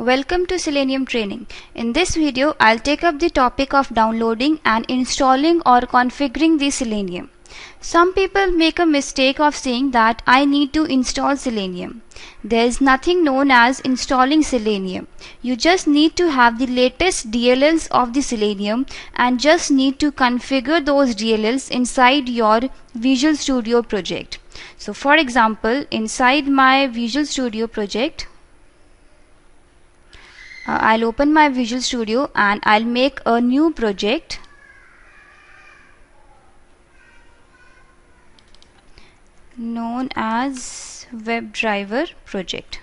Welcome to Selenium Training. In this video, I'll take up the topic of downloading and installing or configuring the Selenium. Some people make a mistake of saying that I need to install Selenium. There is nothing known as installing Selenium. You just need to have the latest DLLs of the Selenium and just need to configure those DLLs inside your Visual Studio project. So for example, inside my Visual Studio project, I'll open my Visual Studio and I'll make a new project. Known as WebDriver project.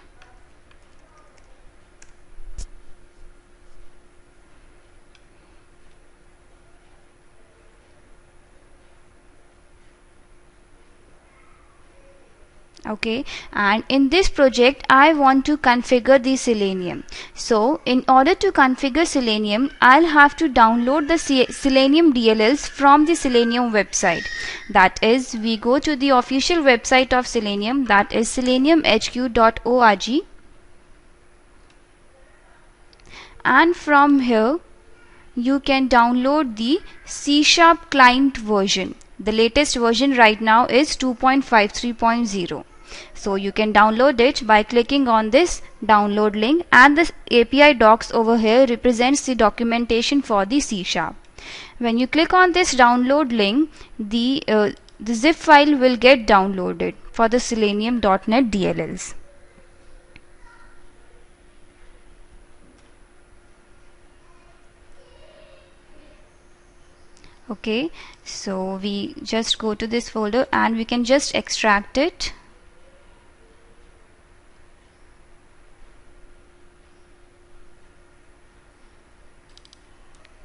Okay, and in this project I want to configure the Selenium. So in order to configure Selenium, I'll have to download the Selenium DLLs from the Selenium website. That is, we go to the official website of Selenium, that is seleniumhq.org, and from here you can download the C# client version. The latest version right now is 2.53.0. So you can download it by clicking on this download link, and the API docs over here represents the documentation for the C#. When you click on this download link, the zip file will get downloaded for the Selenium.NET DLLs. Okay, so we just go to this folder and we can just extract it.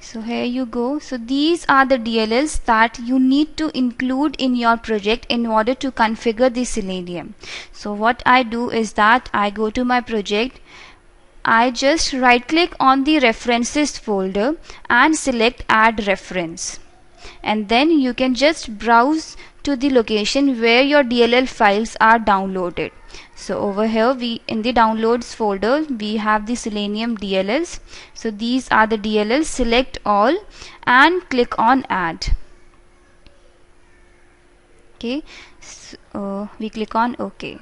So here you go. So these are the DLLs that you need to include in your project in order to configure the Selenium. So what I do is that I go to my project, I just right click on the references folder and select add reference, and then you can just browse to the location where your DLL files are downloaded. So over here in the downloads folder we have the Selenium DLLs. So these are the DLLs. Select all and click on add. Okay, so we click on OK.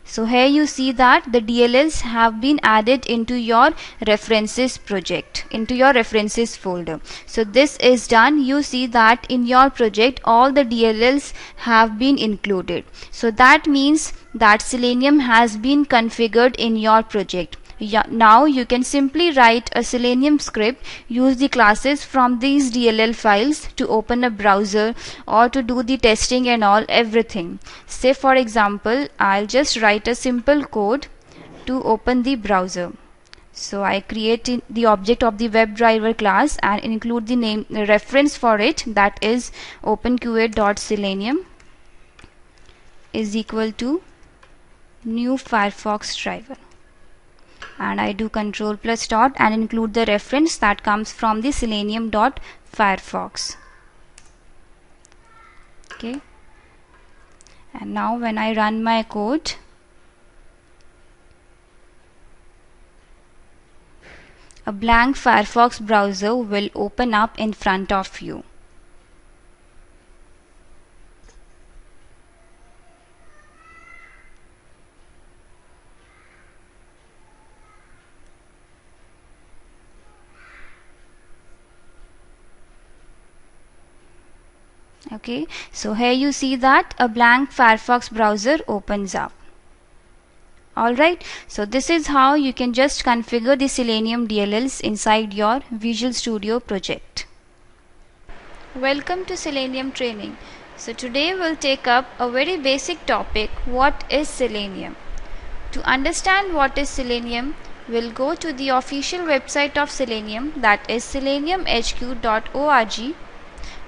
So here you see that the DLLs have been added into your references project, into your references folder. So this is done. You see that in your project all the DLLs have been included. So that means that Selenium has been configured in your project. Now you can simply write a Selenium script, use the classes from these DLL files to open a browser or to do the testing and all, everything. Say for example, I'll just write a simple code to open the browser. So I create the object of the WebDriver class and include the name, the reference for it, that is openqa.selenium is equal to new Firefox driver. And I do control plus dot and include the reference that comes from the selenium.firefox. Okay, and now when I run my code, a blank Firefox browser will open up in front of you. Okay, so here you see that a blank Firefox browser opens up. Alright, so this is how you can just configure the Selenium DLLs inside your Visual Studio project. Welcome to Selenium Training. So today we'll take up a very basic topic, what is Selenium. To understand what is Selenium, we'll go to the official website of Selenium, that is seleniumhq.org,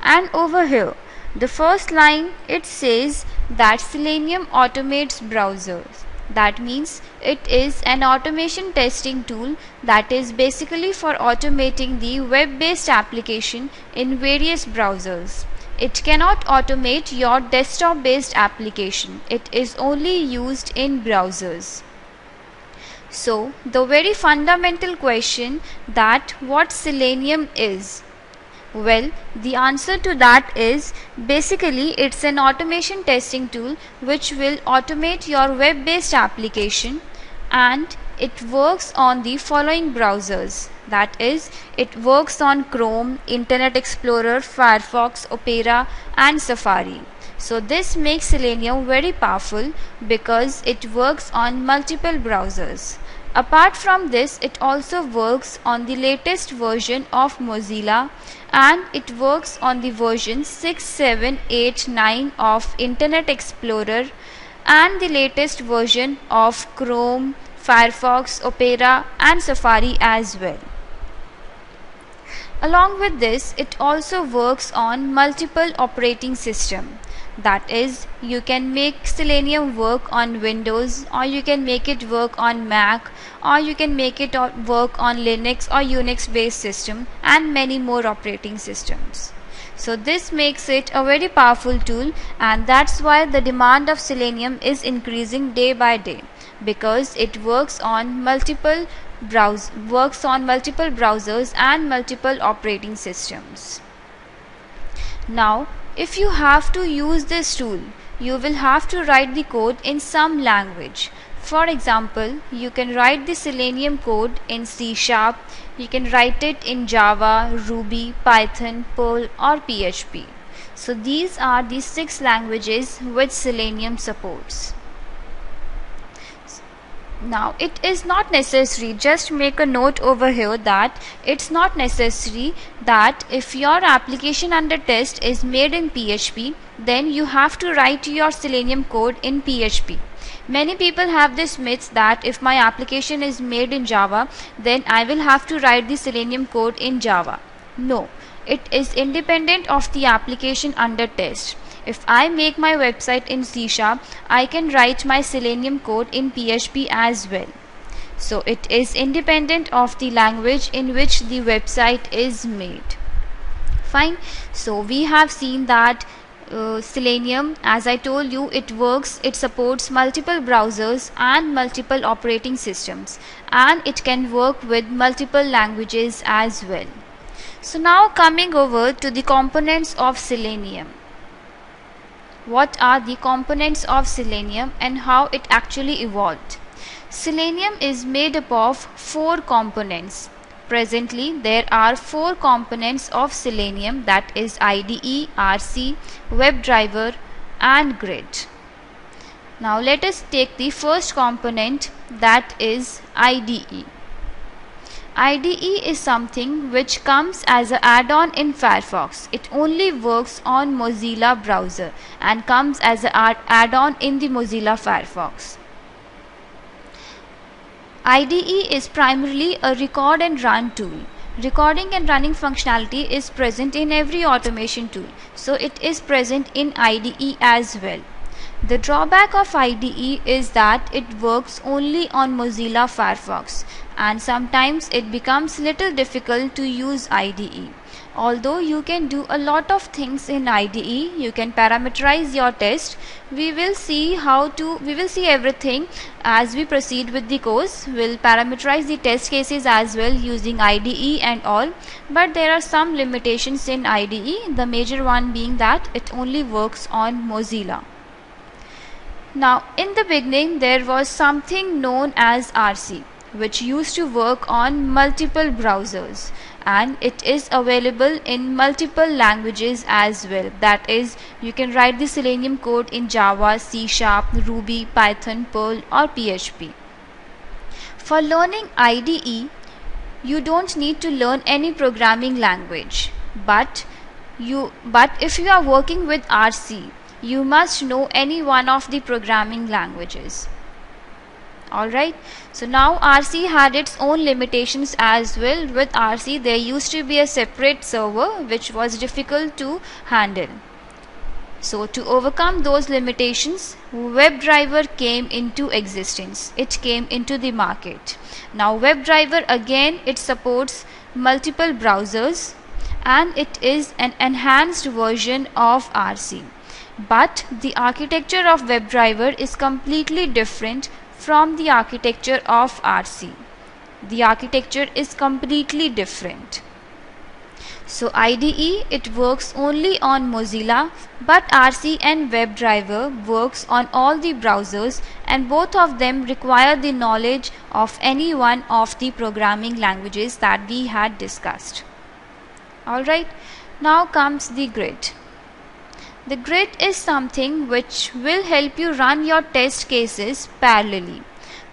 and over here the first line, it says that Selenium automates browsers. That means it is an automation testing tool that is basically for automating the web-based application in various browsers. It cannot automate your desktop-based application. It is only used in browsers. So the very fundamental question that what Selenium is. Well, the answer to that is basically it's an automation testing tool which will automate your web-based application, and it works on the following browsers. That is, it works on Chrome, Internet Explorer, Firefox, Opera and Safari. So this makes Selenium very powerful because it works on multiple browsers. Apart from this, it also works on the latest version of Mozilla, and it works on the version 6.7.8.9 of Internet Explorer and the latest version of Chrome, Firefox, Opera and Safari as well. Along with this, it also works on multiple operating systems. That is, you can make Selenium work on Windows, or you can make it work on Mac, or you can make it work on Linux or Unix based system, and many more operating systems. So this makes it a very powerful tool, and that's why the demand of Selenium is increasing day by day, because it works on multiple browsers and multiple operating systems. Now, if you have to use this tool, you will have to write the code in some language. For example, you can write the Selenium code in C#, you can write it in Java, Ruby, Python, Perl or PHP. So these are the 6 languages which Selenium supports. Now it is not necessary, just make a note over here that it's not necessary that if your application under test is made in PHP, then you have to write your Selenium code in PHP. Many people have this myth that if my application is made in Java, then I will have to write the Selenium code in Java. No, it is independent of the application under test. If I make my website in C#, I can write my Selenium code in PHP as well. So it is independent of the language in which the website is made. Fine. So we have seen that Selenium, as I told you, it supports multiple browsers and multiple operating systems, and it can work with multiple languages as well. So now coming over to the components of Selenium. What are the components of Selenium and how it actually evolved? Selenium is made up of 4 components. Presently, there are 4 components of Selenium, that is IDE, RC, WebDriver and Grid. Now let us take the first component, that is IDE. IDE is something which comes as an add-on in Firefox. It only works on Mozilla browser and comes as an add-on in the Mozilla Firefox. IDE is primarily a record and run tool. Recording and running functionality is present in every automation tool, so it is present in IDE as well. The drawback of IDE is that it works only on Mozilla Firefox, and sometimes it becomes little difficult to use IDE. Although you can do a lot of things in IDE, you can parameterize your test. We will see everything as we proceed with the course. We'll parameterize the test cases as well using IDE and all, but there are some limitations in IDE, the major one being that it only works on Mozilla. Now in the beginning there was something known as RC, which used to work on multiple browsers, and it is available in multiple languages as well. That is, you can write the Selenium code in Java, C#, Ruby, Python, Perl or PHP. For learning IDE, you don't need to learn any programming language, but if you are working with RC, you must know any one of the programming languages. Alright, so now RC had its own limitations as well. With RC there used to be a separate server which was difficult to handle. So to overcome those limitations, WebDriver came into existence. It came into the market. Now WebDriver, again, it supports multiple browsers and it is an enhanced version of RC. But the architecture of WebDriver is completely different from the architecture of RC. The architecture is completely different. So IDE, it works only on Mozilla, but RC and WebDriver works on all the browsers, and both of them require the knowledge of any one of the programming languages that we had discussed. Alright, now comes the grid. The grid is something which will help you run your test cases parallelly.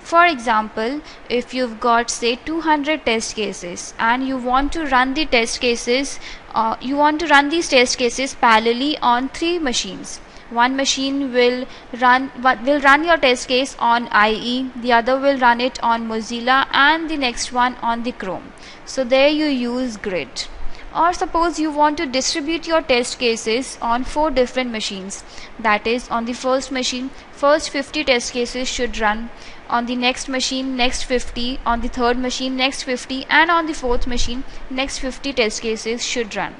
For example, if you've got say 200 test cases and you want to run the test cases, these test cases parallelly on 3 machines. One machine will run your test case on IE, the other will run it on Mozilla, and the next one on the Chrome. So there you use grid. Or suppose you want to distribute your test cases on 4 different machines. That is, on the first machine, first 50 test cases should run. On the next machine, next 50. On the third machine, next 50. And on the fourth machine, next 50 test cases should run.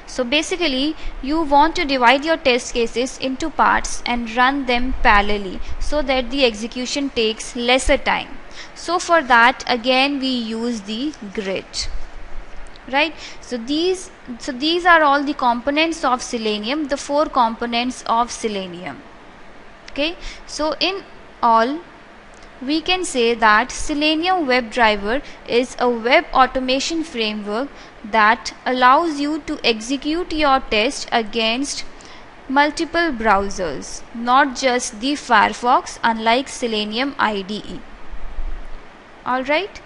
So basically, you want to divide your test cases into parts and run them parallelly so that the execution takes lesser time. So for that, again we use the grid. Right, so these are all the components of Selenium, the 4 components of Selenium. Okay, so in all, we can say that Selenium WebDriver is a web automation framework that allows you to execute your test against multiple browsers, not just the Firefox, unlike Selenium IDE. Alright.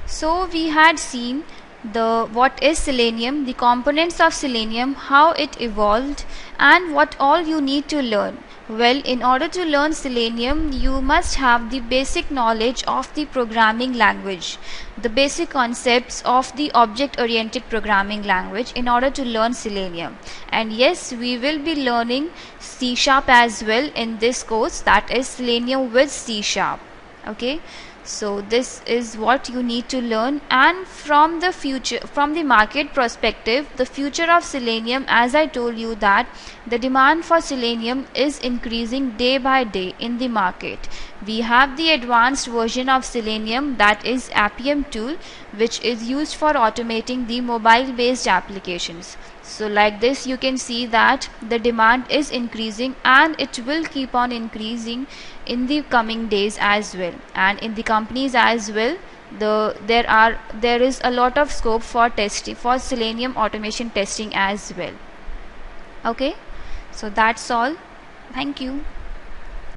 So we had seen what is Selenium, the components of Selenium, how it evolved, and what all you need to learn. Well, in order to learn Selenium, you must have the basic knowledge of the programming language, the basic concepts of the object-oriented programming language in order to learn Selenium. And yes, we will be learning C# as well in this course, that is Selenium with C#. Okay. So this is what you need to learn, and from the market perspective, the future of Selenium, as I told you that the demand for Selenium is increasing day by day in the market. We have the advanced version of Selenium, that is Appium tool, which is used for automating the mobile based applications. So like this, you can see that the demand is increasing and it will keep on increasing in the coming days as well, and in the companies as well. There is a lot of scope for testing, for Selenium automation testing as well. Okay, so that's all. Thank you.